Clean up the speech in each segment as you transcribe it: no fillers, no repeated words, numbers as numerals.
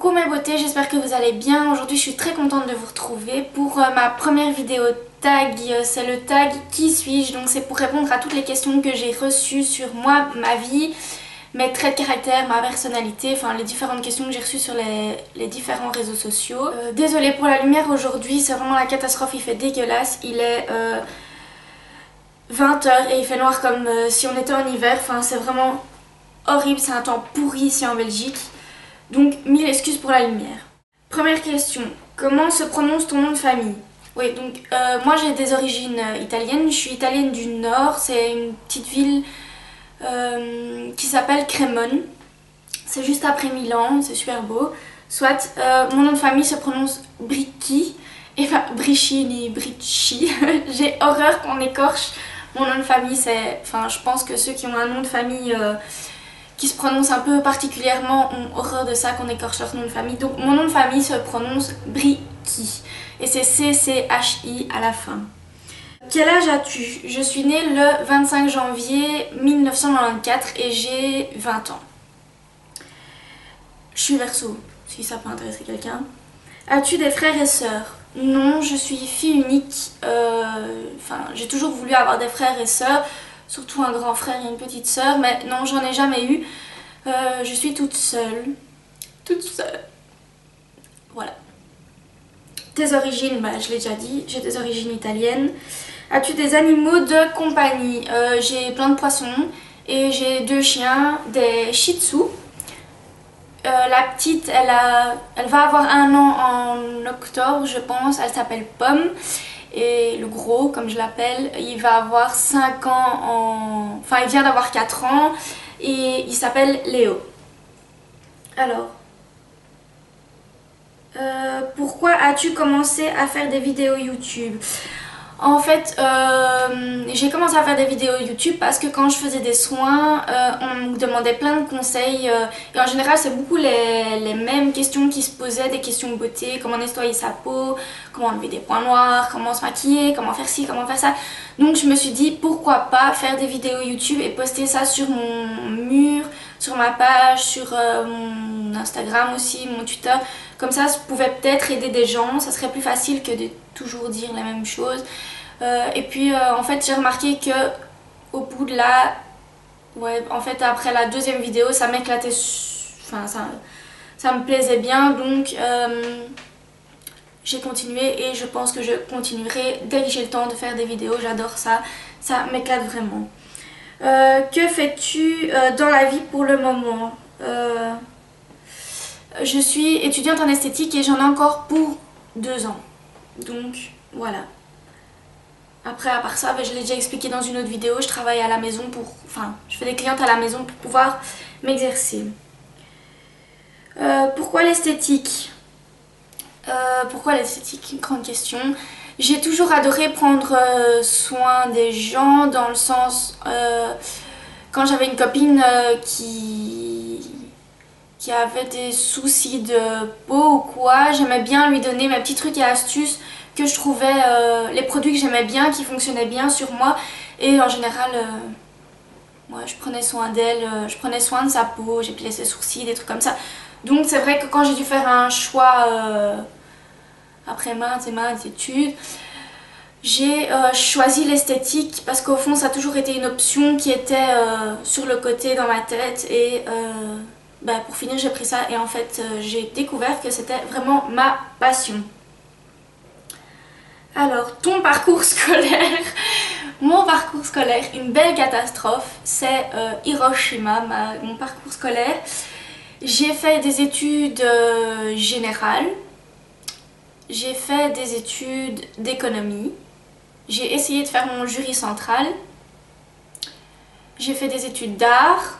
Coucou mes beautés, j'espère que vous allez bien. Aujourd'hui je suis très contente de vous retrouver pour ma première vidéo tag. C'est le tag Qui suis-je? Donc c'est pour répondre à toutes les questions que j'ai reçues sur moi, ma vie, mes traits de caractère, ma personnalité, enfin les différentes questions que j'ai reçues sur les différents réseaux sociaux. Désolée pour la lumière aujourd'hui, c'est vraiment la catastrophe, il fait dégueulasse. Il est 20 h et il fait noir comme si on était en hiver, enfin c'est vraiment horrible, c'est un temps pourri ici en Belgique. Donc, 1000 excuses pour la lumière. Première question, comment se prononce ton nom de famille? Oui, donc moi j'ai des origines italiennes, je suis italienne du Nord, c'est une petite ville qui s'appelle Crémone. C'est juste après Milan, c'est super beau. Soit, mon nom de famille se prononce Bricchi, et enfin Bricci ni Bricci. J'ai horreur qu'on écorche mon nom de famille, enfin je pense que ceux qui ont un nom de famille qui se prononcent un peu particulièrement ont horreur de ça, qu'on écorche leur nom de famille. Donc mon nom de famille se prononce Bricchi et c'est C-C-H-I à la fin. Quel âge as-tu? Je suis née le 25 janvier 1994 et j'ai 20 ans. Je suis Verseau, si ça peut intéresser quelqu'un. As-tu des frères et sœurs? Non, je suis fille unique. Enfin, j'ai toujours voulu avoir des frères et sœurs. Surtout un grand frère et une petite sœur, mais non, j'en ai jamais eu. Je suis toute seule. Toute seule. Voilà. Tes origines, bah, je l'ai déjà dit, j'ai des origines italiennes. As-tu des animaux de compagnie? J'ai plein de poissons et j'ai 2 chiens, des Shih Tzu. La petite, elle va avoir 1 an en octobre, je pense, elle s'appelle Pomme. Et le gros, comme je l'appelle, il va avoir 5 ans en... Enfin, il vient d'avoir 4 ans et il s'appelle Léo. Alors, pourquoi as-tu commencé à faire des vidéos YouTube? En fait, j'ai commencé à faire des vidéos YouTube parce que quand je faisais des soins, on me demandait plein de conseils. Et en général, c'est beaucoup les mêmes questions qui se posaient, des questions de beauté, comment nettoyer sa peau, comment enlever des points noirs, comment se maquiller, comment faire ci, comment faire ça. Donc je me suis dit, pourquoi pas faire des vidéos YouTube et poster ça sur mon mur, sur ma page, sur mon Instagram aussi, mon Twitter. Comme ça pouvait peut-être aider des gens, ça serait plus facile que de toujours dire la même chose. Et puis en fait j'ai remarqué que au bout de la... Ouais, en fait après la 2e vidéo ça m'éclatait, enfin ça me plaisait bien, donc j'ai continué et je pense que je continuerai dès que j'ai le temps de faire des vidéos, j'adore ça, ça m'éclate vraiment. Que fais-tu dans la vie pour le moment? Je suis étudiante en esthétique et j'en ai encore pour 2 ans. Donc voilà. Après, à part ça, je l'ai déjà expliqué dans une autre vidéo, je travaille à la maison pour... Enfin, je fais des clientes à la maison pour pouvoir m'exercer. Pourquoi l'esthétique? Pourquoi l'esthétique? Une grande question. J'ai toujours adoré prendre soin des gens, dans le sens... quand j'avais une copine qui avait des soucis de peau ou quoi, j'aimais bien lui donner mes petits trucs et astuces que je trouvais, les produits que j'aimais bien, qui fonctionnaient bien sur moi. Et en général, moi je prenais soin d'elle, je prenais soin de sa peau, j'épilais ses sourcils, des trucs comme ça. Donc c'est vrai que quand j'ai dû faire un choix après maintes et maintes études, j'ai choisi l'esthétique parce qu'au fond ça a toujours été une option qui était sur le côté dans ma tête et bah, pour finir j'ai pris ça et en fait j'ai découvert que c'était vraiment ma passion. Alors, ton parcours scolaire. Mon parcours scolaire, une belle catastrophe, c'est Hiroshima, mon parcours scolaire. J'ai fait des études générales, j'ai fait des études d'économie, j'ai essayé de faire mon jury central, j'ai fait des études d'art,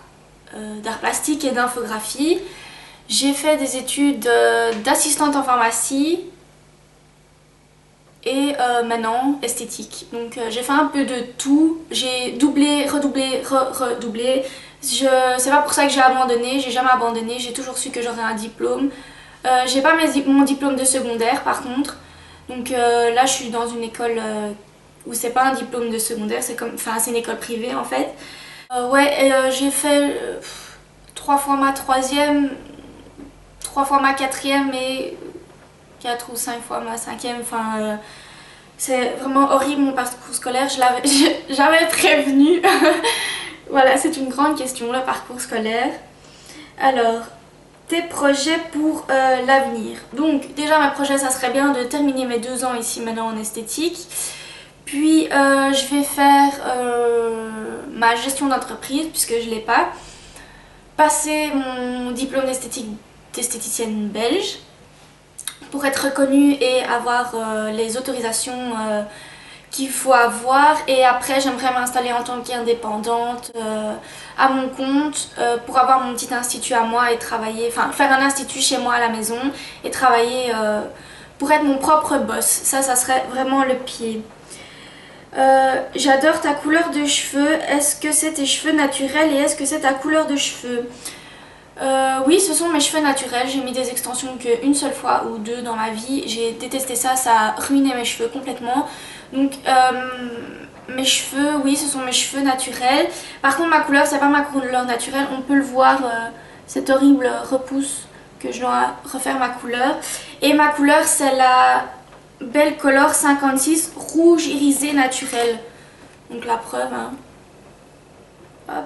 d'art plastique et d'infographie, j'ai fait des études d'assistante en pharmacie, et maintenant esthétique. Donc j'ai fait un peu de tout, j'ai doublé, redoublé, redoublé. C'est pas pour ça que j'ai abandonné, j'ai jamais abandonné, j'ai toujours su que j'aurais un diplôme. J'ai pas mon diplôme de secondaire par contre, donc là je suis dans une école où c'est pas un diplôme de secondaire, c'est une école privée en fait. Ouais, j'ai fait 3 fois ma 3e 3 fois ma 4e et 4 ou 5 fois ma 5e. Enfin, c'est vraiment horrible mon parcours scolaire, j'avais prévenu. Voilà, c'est une grande question, le parcours scolaire. Alors, tes projets pour l'avenir. Donc, déjà, mes projets, ça serait bien de terminer mes 2 ans ici maintenant en esthétique. Puis, je vais faire ma gestion d'entreprise, puisque je ne l'ai pas. Passer mon diplôme d'esthéticienne belge pour être reconnue et avoir les autorisations qu'il faut avoir. Et après, j'aimerais m'installer en tant qu'indépendante à mon compte pour avoir mon petit institut à moi et travailler, enfin faire un institut chez moi à la maison et travailler pour être mon propre boss. Ça serait vraiment le pied. J'adore ta couleur de cheveux. Est-ce que c'est tes cheveux naturels et est-ce que c'est ta couleur de cheveux? Oui, ce sont mes cheveux naturels. J'ai mis des extensions qu'une seule fois ou 2 dans ma vie. J'ai détesté ça, ça a ruiné mes cheveux complètement. Donc mes cheveux, oui, ce sont mes cheveux naturels. Par contre, ma couleur, c'est pas ma couleur naturelle. On peut le voir, cette horrible repousse que je dois refaire ma couleur. Et ma couleur, c'est la Belle Color 56 rouge irisé naturel. Donc la preuve, hein. Hop.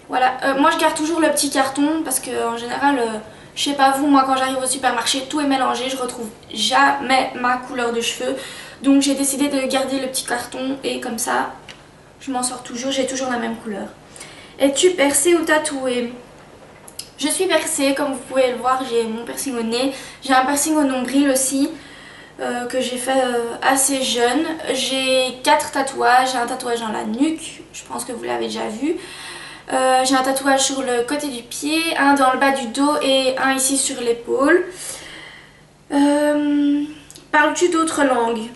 Voilà, moi je garde toujours le petit carton parce que en général, je sais pas vous, moi quand j'arrive au supermarché, tout est mélangé, je retrouve jamais ma couleur de cheveux. Donc j'ai décidé de garder le petit carton et comme ça, je m'en sors toujours, j'ai toujours la même couleur. Es-tu percée ou tatouée? Je suis percée, comme vous pouvez le voir, j'ai mon piercing au nez. J'ai un piercing au nombril aussi, que j'ai fait assez jeune. J'ai 4 tatouages, j'ai un tatouage dans la nuque, je pense que vous l'avez déjà vu. J'ai un tatouage sur le côté du pied, un dans le bas du dos et un ici sur l'épaule. Parles-tu d'autres langues?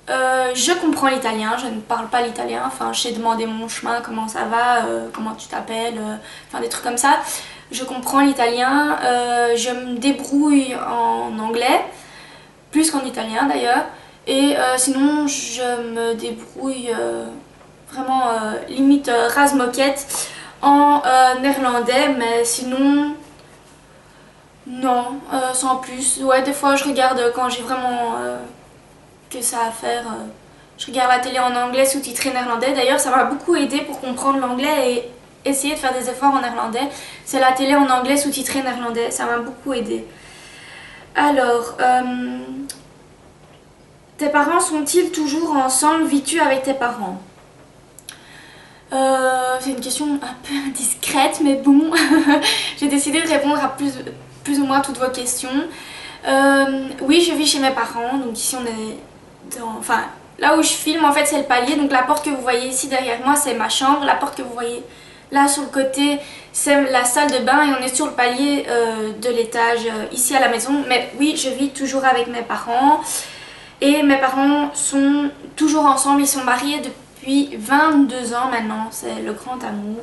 Je comprends l'italien, je ne parle pas l'italien. Enfin, je sais demander mon chemin, comment ça va, comment tu t'appelles, enfin des trucs comme ça. Je comprends l'italien, je me débrouille en anglais, plus qu'en italien d'ailleurs. Et sinon, je me débrouille vraiment limite rase-moquette en néerlandais, mais sinon non, sans plus. Ouais, des fois je regarde quand j'ai vraiment que ça à faire, je regarde la télé en anglais sous-titré néerlandais. D'ailleurs, ça m'a beaucoup aidé pour comprendre l'anglais et essayer de faire des efforts en néerlandais. C'est la télé en anglais sous-titré néerlandais, ça m'a beaucoup aidé. Alors, tes parents sont-ils toujours ensemble? Vis-tu avec tes parents? C'est une question un peu indiscrète, mais bon, j'ai décidé de répondre à plus ou moins toutes vos questions. Oui, je vis chez mes parents, donc ici on est dans... Enfin, là où je filme, en fait, c'est le palier, donc la porte que vous voyez ici derrière moi, c'est ma chambre. La porte que vous voyez là sur le côté, c'est la salle de bain et on est sur le palier de l'étage ici à la maison. Mais oui, je vis toujours avec mes parents et mes parents sont toujours ensemble, ils sont mariés depuis 22 ans maintenant, c'est le grand amour.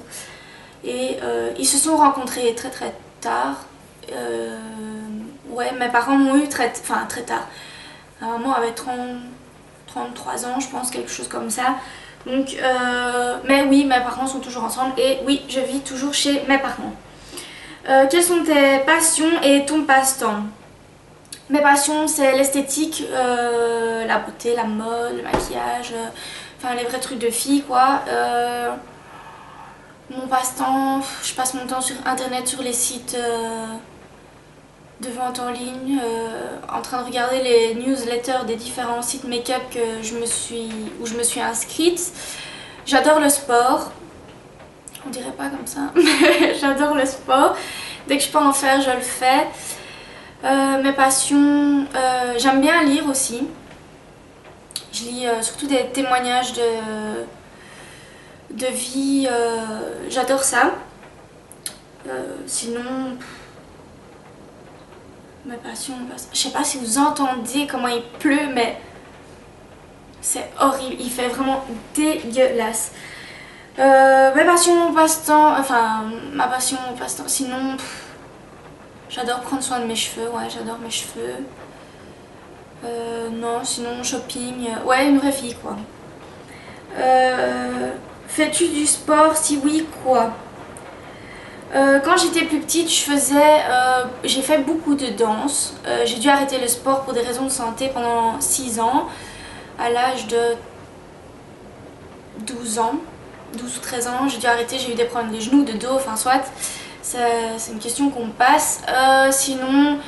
Et ils se sont rencontrés très très tard. Ouais, mes parents m'ont eu très tard. Ma maman avait 33 ans, je pense, quelque chose comme ça. Donc, mais oui, mes parents sont toujours ensemble et oui, je vis toujours chez mes parents. Quelles sont tes passions et ton passe-temps? Mes passions, c'est l'esthétique, la beauté, la mode, le maquillage, enfin les vrais trucs de fille, quoi. Mon passe-temps, je passe mon temps sur internet, sur les sites de vente en ligne, en train de regarder les newsletters des différents sites make-up où je me suis inscrite. J'adore le sport, on dirait pas comme ça, mais j'adore le sport. Dès que je peux en faire, je le fais. Mes passions, j'aime bien lire aussi. Je lis surtout des témoignages de vie, j'adore ça. Sinon, ma passion, je sais pas si vous entendez comment il pleut, mais c'est horrible, il fait vraiment dégueulasse. Mes passions, passe-temps, enfin ma passion, passe-temps, sinon j'adore prendre soin de mes cheveux, ouais, j'adore mes cheveux. Non, sinon shopping, ouais, une vraie fille quoi. Fais-tu du sport? Si oui, quoi? Quand j'étais plus petite, j'ai fait beaucoup de danse. J'ai dû arrêter le sport pour des raisons de santé pendant 6 ans. À l'âge de 12 ans, 12 ou 13 ans, j'ai dû arrêter, j'ai eu des problèmes de genoux, de dos, enfin soit. C'est une question qu'on passe. Sinon,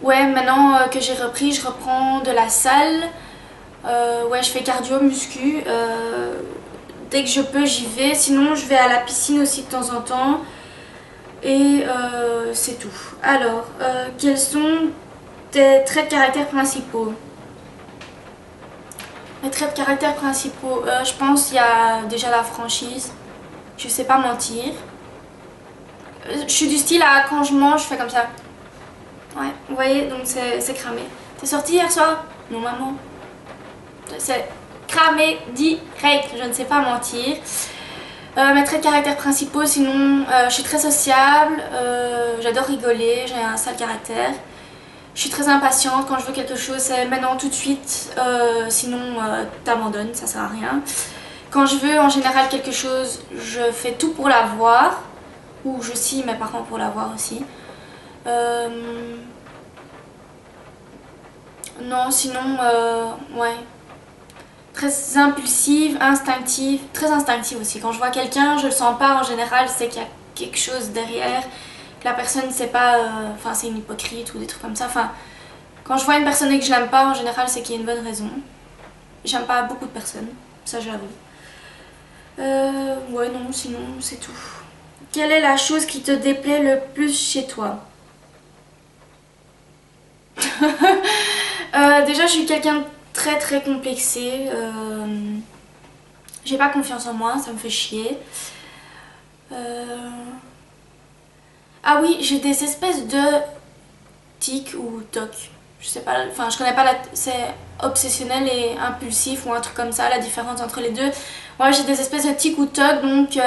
ouais, maintenant que j'ai repris, je reprends de la salle. Ouais, je fais cardio, muscu. Dès que je peux, j'y vais. Sinon, je vais à la piscine aussi de temps en temps. Et c'est tout. Alors, quels sont tes traits de caractère principaux? Mes traits de caractère principaux, je pense qu'il y a déjà la franchise. Je sais pas mentir. Je suis du style à quand je mange, je fais comme ça. Ouais, vous voyez, donc c'est cramé. T'es sorti hier soir? Non, maman. C'est cramé direct, je ne sais pas mentir. Mes traits de caractère principaux, sinon, je suis très sociable, j'adore rigoler, j'ai un sale caractère. Je suis très impatiente, quand je veux quelque chose, c'est maintenant tout de suite, sinon t'abandonnes, ça sert à rien. Quand je veux en général quelque chose, je fais tout pour l'avoir, ou je scie mes parents pour l'avoir aussi. Non, sinon, ouais. Très impulsive, instinctive, très instinctive aussi. Quand je vois quelqu'un, je le sens pas en général, c'est qu'il y a quelque chose derrière, que la personne sait pas, enfin c'est une hypocrite ou des trucs comme ça. Enfin, quand je vois une personne et que je l'aime pas, en général, c'est qu'il y a une bonne raison. J'aime pas beaucoup de personnes, ça j'avoue. Ouais, non, sinon c'est tout. Quelle est la chose qui te déplaît le plus chez toi? Déjà, je suis quelqu'un de très complexé. J'ai pas confiance en moi, ça me fait chier. Ah oui, j'ai des espèces de tics ou tocs. Je sais pas, enfin je connais pas c'est obsessionnel et impulsif ou un truc comme ça, la différence entre les deux. Moi j'ai des espèces de tics ou tocs, donc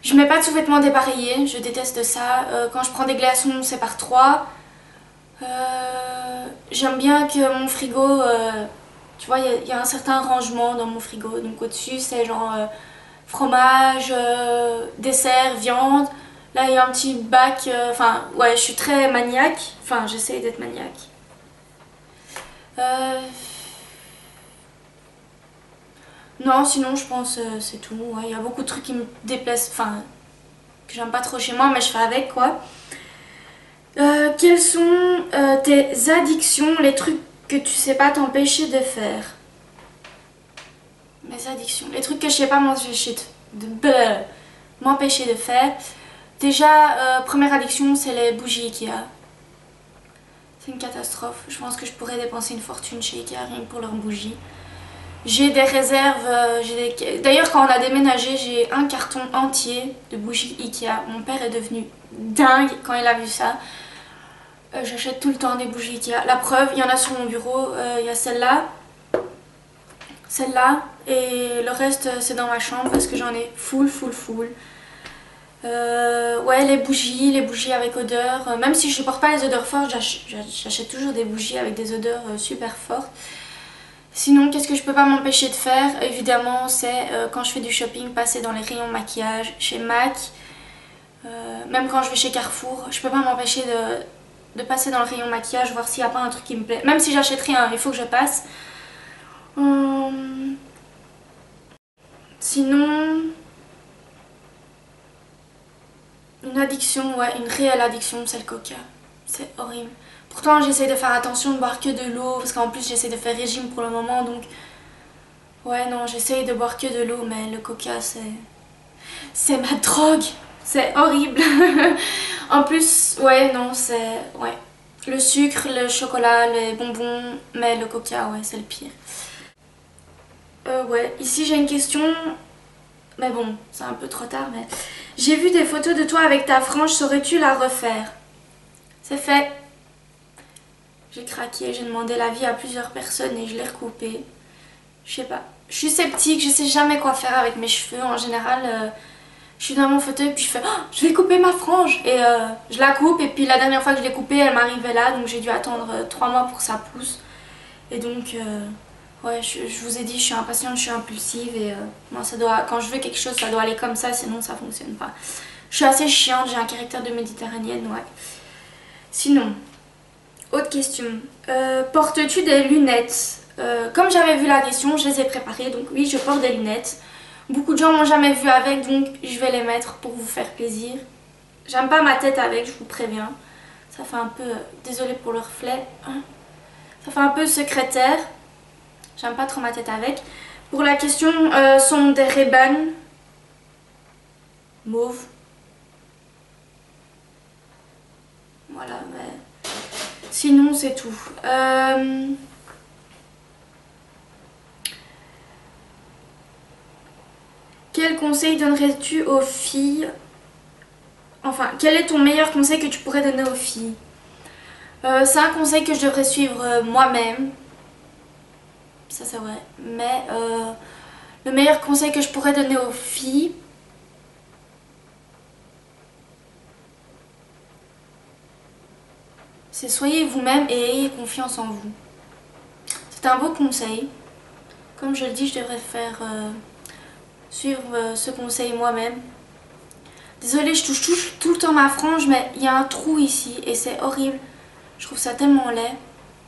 je mets pas de sous-vêtements dépareillés, je déteste ça. Quand je prends des glaçons, c'est par 3. J'aime bien que mon frigo, tu vois, il y a un certain rangement dans mon frigo. Donc au-dessus, c'est genre fromage, dessert, viande. Là, il y a un petit bac. Enfin, ouais, je suis très maniaque. Enfin, j'essaye d'être maniaque. Non, sinon, je pense c'est tout. Ouais, il y a beaucoup de trucs qui me déplaisent. Enfin, que j'aime pas trop chez moi, mais je fais avec, quoi. Quelles sont tes addictions, les trucs que tu sais pas t'empêcher de faire? Mes addictions, les trucs que je sais pas m'empêcher de faire. Déjà, première addiction, c'est les bougies Ikea. C'est une catastrophe. Je pense que je pourrais dépenser une fortune chez Ikea rien que pour leurs bougies. J'ai des réserves, d'ailleurs quand on a déménagé, j'ai un carton entier de bougies Ikea. Mon père est devenu dingue quand il a vu ça. J'achète tout le temps des bougies Ikea. La preuve, il y en a sur mon bureau, il y a celle-là, et le reste c'est dans ma chambre parce que j'en ai full. Ouais, les bougies avec odeur, même si je supporte pas les odeurs fortes, j'achète toujours des bougies avec des odeurs super fortes. Sinon, qu'est-ce que je peux pas m'empêcher de faire? Évidemment, c'est quand je fais du shopping, passer dans les rayons maquillage, chez MAC, même quand je vais chez Carrefour, je peux pas m'empêcher de passer dans le rayon maquillage, voir s'il n'y a pas un truc qui me plaît. Même si j'achète rien, il faut que je passe. Sinon, une addiction, ouais, une réelle addiction, c'est le coca. C'est horrible. Pourtant, j'essaie de faire attention, de boire que de l'eau, parce qu'en plus, j'essaie de faire régime pour le moment, donc... Ouais, non, j'essaie de boire que de l'eau, mais le coca, c'est ma drogue. C'est horrible. En plus, ouais, non, c'est... Ouais. Le sucre, le chocolat, les bonbons, mais le coca, ouais, c'est le pire. Ouais, ici j'ai une question, mais bon, c'est un peu trop tard, mais... J'ai vu des photos de toi avec ta frange, saurais-tu la refaire? C'est fait. J'ai craqué, j'ai demandé l'avis à plusieurs personnes et je l'ai recoupée. Je sais pas. Je suis sceptique, je sais jamais quoi faire avec mes cheveux. En général, je suis dans mon fauteuil puis je fais oh, je vais couper ma frange. Et je la coupe et puis la dernière fois que je l'ai coupée, elle m'arrivait là. Donc j'ai dû attendre 3 mois pour que ça pousse. Et donc, ouais, je vous ai dit, je suis impatiente, je suis impulsive. Et moi, ça doit, quand je veux quelque chose, ça doit aller comme ça, sinon ça fonctionne pas. Je suis assez chiante, j'ai un caractère de méditerranéenne, ouais. Sinon, autre question. Portes-tu des lunettes? Comme j'avais vu la question, je les ai préparées, donc oui, je porte des lunettes. Beaucoup de gens m'ont jamais vu avec, donc je vais les mettre pour vous faire plaisir. J'aime pas ma tête avec, je vous préviens. Ça fait un peu... désolée pour le reflet. Ça fait un peu secrétaire. J'aime pas trop ma tête avec. Pour la question, sont des Ray-Ban mauve. Voilà, mais... sinon c'est tout. Quel conseil donnerais-tu aux filles? Enfin, quel est ton meilleur conseil que tu pourrais donner aux filles? C'est un conseil que je devrais suivre moi-même. Ça c'est vrai. Mais le meilleur conseil que je pourrais donner aux filles, c'est soyez vous-même et ayez confiance en vous. C'est un beau conseil. Comme je le dis, je devrais faire suivre ce conseil moi-même. Désolée, je touche tout le temps ma frange, mais il y a un trou ici et c'est horrible. Je trouve ça tellement laid.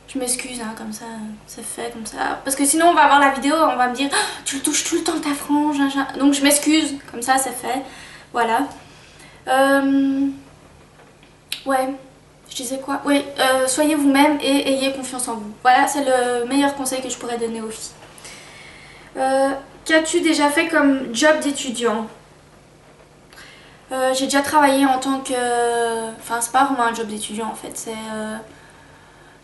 Je m'excuse, hein, comme ça, c'est fait, comme ça. Parce que sinon, on va voir la vidéo, on va me dire oh, tu le touches tout le temps ta frange. Donc je m'excuse, comme ça, c'est fait. Voilà. Ouais, je disais quoi? Oui, soyez vous-même et ayez confiance en vous. Voilà, c'est le meilleur conseil que je pourrais donner aux filles. Qu'as-tu déjà fait comme job d'étudiant? J'ai déjà travaillé en tant que... Enfin, c'est pas vraiment un job d'étudiant en fait, c'est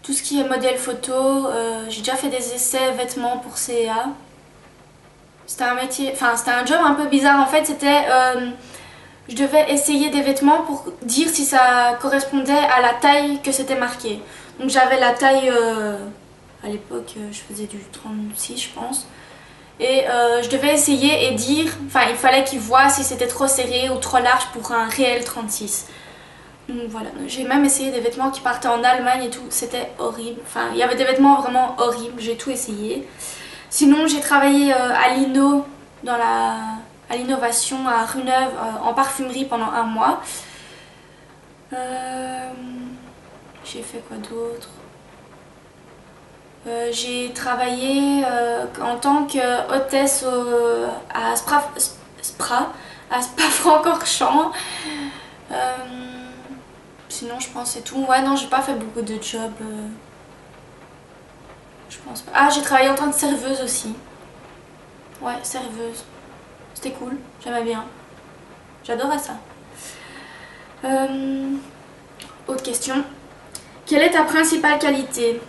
tout ce qui est modèle photo. J'ai déjà fait des essais vêtements pour CEA. C'était un métier... Enfin, c'était un job un peu bizarre en fait, c'était... je devais essayer des vêtements pour dire si ça correspondait à la taille que c'était marqué. Donc j'avais la taille... à l'époque, je faisais du 36 je pense. Et je devais essayer et dire, enfin il fallait qu'ils voient si c'était trop serré ou trop large pour un réel 36. Donc voilà, j'ai même essayé des vêtements qui partaient en Allemagne et tout, c'était horrible. Enfin il y avait des vêtements vraiment horribles, j'ai tout essayé. Sinon j'ai travaillé à l'Inno, à l'innovation à Rue Neuve en parfumerie pendant un mois. J'ai fait quoi d'autre? J'ai travaillé en tant qu'hôtesse à Spa-Francorchamps. Sinon je pense c'est tout. Ouais non j'ai pas fait beaucoup de jobs. Je pense pas. Ah j'ai travaillé en tant que serveuse aussi. Ouais serveuse. C'était cool, j'aimais bien. J'adorais ça. Autre question. Quelle est ta principale qualité?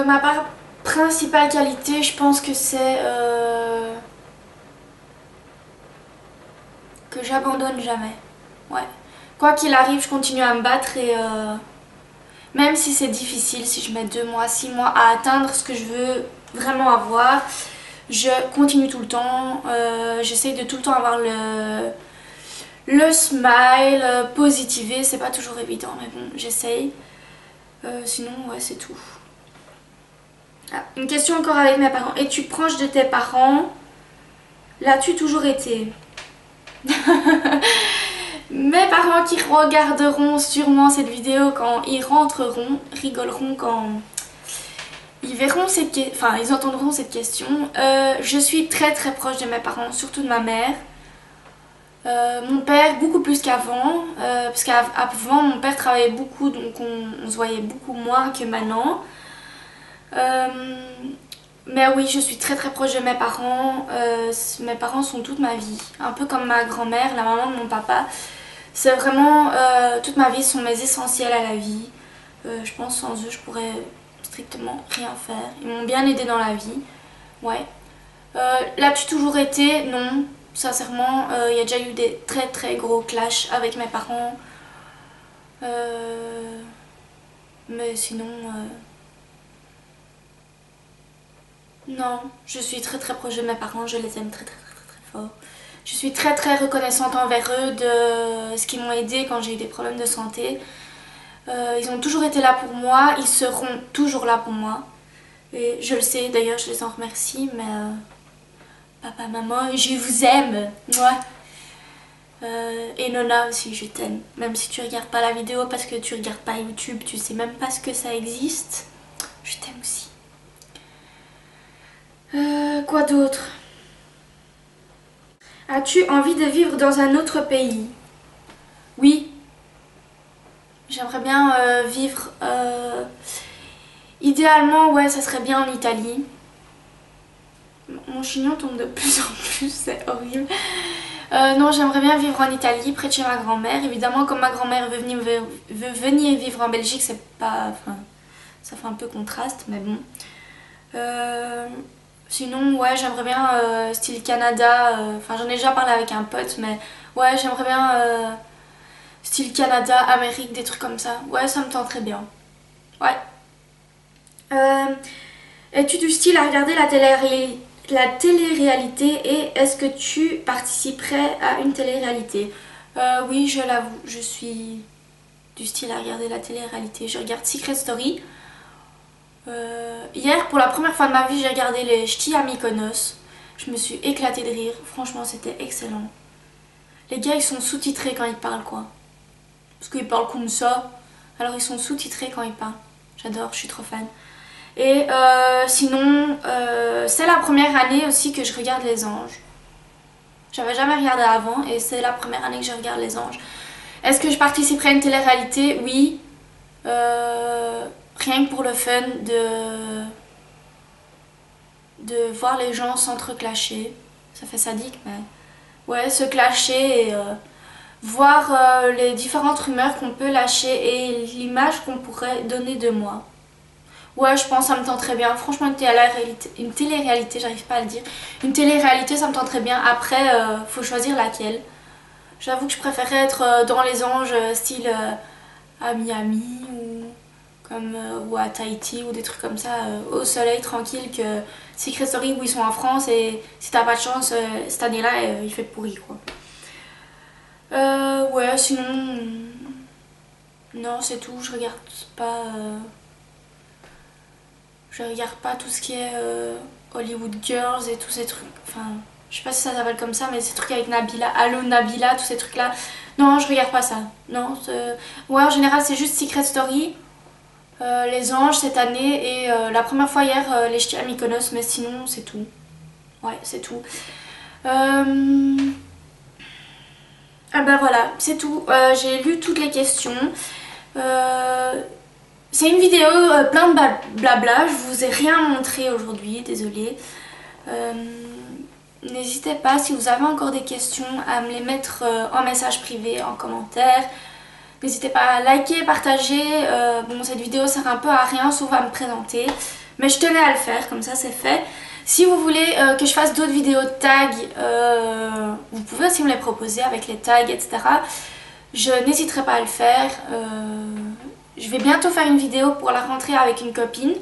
Ma principale qualité, je pense que c'est que j'abandonne jamais. Ouais. Quoi qu'il arrive, je continue à me battre et même si c'est difficile, si je mets 2 mois, 6 mois à atteindre ce que je veux vraiment avoir, je continue tout le temps. J'essaye de tout le temps avoir le smile, positiver. C'est pas toujours évident, mais bon, j'essaye. Sinon, ouais, c'est tout. Ah, une question encore avec mes parents. Es-tu proche de tes parents? L'as-tu toujours été? Mes parents qui regarderont sûrement cette vidéo quand ils rentreront, rigoleront quand ils verront cette question, enfin ils entendront cette question. Je suis très très proche de mes parents, surtout de ma mère. Mon père beaucoup plus qu'avant, parce qu'avant mon père travaillait beaucoup donc on se voyait beaucoup moins que maintenant. Mais oui, je suis très très proche de mes parents. Mes parents sont toute ma vie, un peu comme ma grand-mère, la maman de mon papa. C'est vraiment toute ma vie, sont mes essentiels à la vie. Je pense sans eux je pourrais strictement rien faire. Ils m'ont bien aidé dans la vie. Ouais. L'as-tu toujours été? Non. Sincèrement, il y a déjà eu des très très gros clashs avec mes parents. Mais sinon... non, je suis très très proche de mes parents, je les aime très très très très, très fort. Je suis très très reconnaissante envers eux de ce qu'ils m'ont aidé quand j'ai eu des problèmes de santé. Ils ont toujours été là pour moi, ils seront toujours là pour moi. Et je le sais, d'ailleurs je les en remercie, mais papa, maman, je vous aime. Moi. Et Nona aussi, je t'aime. Même si tu regardes pas la vidéo parce que tu regardes pas YouTube, tu sais même pas ce que ça existe. Je t'aime aussi. Quoi d'autre? As-tu envie de vivre dans un autre pays? Oui. J'aimerais bien vivre... idéalement, ouais, ça serait bien en Italie. Mon chignon tombe de plus en plus, c'est horrible. Non, j'aimerais bien vivre en Italie, près de chez ma grand-mère. Évidemment, comme ma grand-mère veut venir vivre en Belgique, c'est pas... Enfin, ça fait un peu contraste, mais bon. Sinon, ouais, j'aimerais bien style Canada. Enfin, j'en ai déjà parlé avec un pote, mais ouais, j'aimerais bien style Canada, Amérique, des trucs comme ça. Ouais, ça me tenterait bien. Ouais. Es-tu du style à regarder la télé-réalité et est-ce que tu participerais à une télé-réalité? Oui, je l'avoue, je suis du style à regarder la télé-réalité. Je regarde Secret Story. Hier, pour la première fois de ma vie, j'ai regardé les ch'tis à Mykonos. Je me suis éclatée de rire. Franchement, c'était excellent. Les gars, ils sont sous-titrés quand ils parlent, quoi. Parce qu'ils parlent comme ça. Alors, ils sont sous-titrés quand ils parlent. J'adore, je suis trop fan. Et sinon, c'est la première année aussi que je regarde Les Anges. J'avais jamais regardé avant et c'est la première année que je regarde Les Anges. Est-ce que je participerai à une télé-réalité? Oui. Rien que pour le fun de voir les gens s'entreclasher. Ça fait sadique, mais... Ouais, se clasher et voir les différentes rumeurs qu'on peut lâcher et l'image qu'on pourrait donner de moi. Ouais, je pense que ça me tente très bien. Franchement, une télé-réalité, j'arrive pas à le dire. Une télé-réalité, ça me tente très bien. Après, faut choisir laquelle. J'avoue que je préférerais être dans les anges, style à Miami ou à Tahiti ou des trucs comme ça, au soleil, tranquille, que Secret Story où ils sont en France et si t'as pas de chance, cette année-là, il fait pourri, quoi. Ouais, sinon... Non, c'est tout. Je regarde pas... Je regarde pas tout ce qui est Hollywood Girls et tous ces trucs. Enfin, je sais pas si ça s'appelle comme ça, mais ces trucs avec Nabila, Allo Nabila, tous ces trucs-là. Non, je regarde pas ça. Non, ouais, en général, c'est juste Secret Story, Les Anges cette année et la première fois hier, les ch'tis à Mykonos, mais sinon, c'est tout. Ouais, c'est tout. Ah bah voilà, c'est tout. J'ai lu toutes les questions. C'est une vidéo plein de blabla, je vous ai rien montré aujourd'hui, désolée. N'hésitez pas, si vous avez encore des questions, à me les mettre en message privé, en commentaire. N'hésitez pas à liker, partager. Bon, cette vidéo sert un peu à rien, sauf à me présenter. Mais je tenais à le faire, comme ça c'est fait. Si vous voulez que je fasse d'autres vidéos de tags, vous pouvez aussi me les proposer avec les tags, etc. Je n'hésiterai pas à le faire. Je vais bientôt faire une vidéo pour la rentrée avec une copine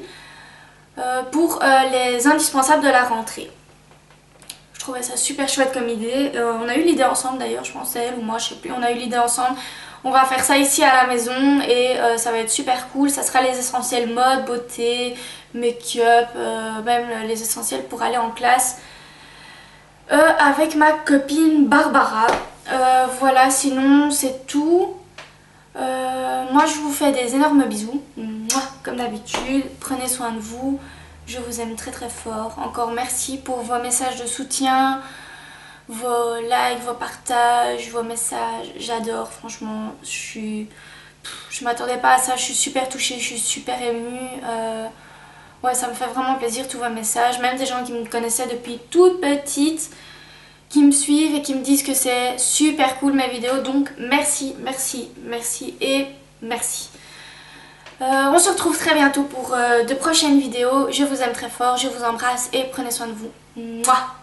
pour les indispensables de la rentrée. Je trouvais ça super chouette comme idée. On a eu l'idée ensemble d'ailleurs, je pense elle ou moi, je sais plus. On a eu l'idée ensemble. On va faire ça ici à la maison et ça va être super cool. Ça sera les essentiels mode, beauté, make-up, même les essentiels pour aller en classe avec ma copine Barbara. Voilà, sinon c'est tout. Moi je vous fais des énormes bisous, mouah, comme d'habitude, prenez soin de vous, je vous aime très très fort. Encore merci pour vos messages de soutien, vos likes, vos partages, vos messages, j'adore franchement, je m'attendais pas à ça, je suis super touchée, je suis super émue. Ouais, ça me fait vraiment plaisir tous vos messages, même des gens qui me connaissaient depuis toute petite, qui me suivent et qui me disent que c'est super cool mes vidéos, donc merci, merci, merci et merci. On se retrouve très bientôt pour de prochaines vidéos. Je vous aime très fort, je vous embrasse et prenez soin de vous. Mouah.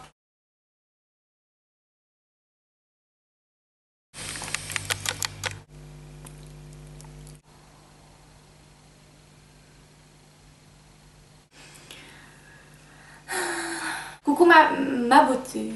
Coucou ma beauté.